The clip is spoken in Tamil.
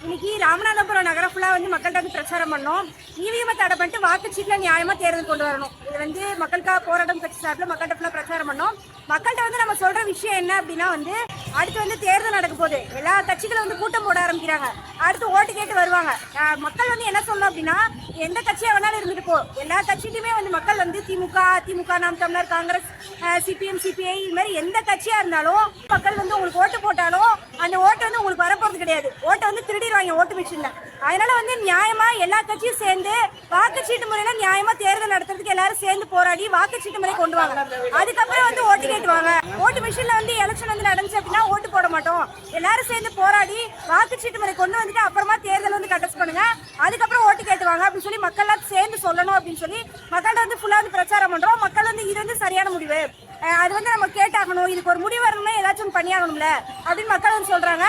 இன்னைக்கு ராமநாதபுரம் நகரம் ஃபுல்லாக வந்து மக்கள்கிட்ட வந்து பிரச்சாரம் பண்ணோம். இவிஎம் தடை பண்ணிட்டு வாக்குச்சீட்டில் நியாயமாக தேர்தல் கொண்டு வரணும். இது வந்து மக்களுக்காக போராட்டம் கட்சி சார்பில் மக்கள்கிட்ட ஃபுல்லாக பிரச்சாரம் பண்ணோம். மக்கள்கிட்ட வந்து நம்ம சொல்கிற விஷயம் என்ன அப்படின்னா வந்து அடுத்து வந்து தேர்தல் நடக்க போகுது. எல்லா கட்சிகளும் வந்து கூட்டம் போட ஆரம்பிக்கிறாங்க. அடுத்து ஓட்டு கேட்டு வருவாங்க. மக்கள் வந்து என்ன சொல்லணும் அப்படின்னா எந்த கட்சியாக வேணாலும் இருந்துட்டு போ, எல்லா கட்சியிலுமே வந்து மக்கள் வந்து திமுக, நாம் தமிழர், காங்கிரஸ், சிபிஎம், சிபிஐ இது மாதிரி எந்த கட்சியாக இருந்தாலும் மக்கள் வந்து உங்களுக்கு ஓட்டு போட்டாலும் அந்த ஓட்டு வந்து உங்களுக்கு வரப்போறது கிடையாது. ஓட்டை வந்து திருடிடுவாங்க ஓட்டு மிஷின்ல. அதனால வந்து நியாயமா எல்லா கட்சியும் சேர்ந்து வாக்குச்சீட்டு முறையில நியாயமா தேர்தல் நடத்துறதுக்கு எல்லாரும் சேர்ந்து போராடி வாக்குச்சீட்டு முறை கொண்டு வாங்க. அதுக்கப்புறம் வந்து ஓட்டு கேட்டுவாங்க. ஓட்டு மிஷின்ல வந்து எலெக்ஷன் வந்து நடந்துச்சு அப்படின்னா ஓட்டு போட மாட்டோம். எல்லாரும் சேர்ந்து போராடி வாக்குச்சீட்டு முறை கொண்டு வந்துட்டு அப்புறமா தேர்தல் வந்து கண்டஸ்ட் பண்ணுங்க. அதுக்கப்புறம் ஓட்டு கேட்டுவாங்க அப்படின்னு சொல்லி மக்கள் எல்லாம் சேர்ந்து சொல்லணும் அப்படின்னு சொல்லி மக்கள் வந்து ஃபுல்லா வந்து பிரச்சாரம் பண்றோம். மக்கள் வந்து இது வந்து சரியான முடிவு, அது வந்து நம்ம கேட்டாகணும், இதுக்கு ஒரு முடிவு வரணும்னா ஏதாச்சும் பண்ணியாகணும்ல அப்படின்னு மக்கள் வந்து சொல்றாங்க.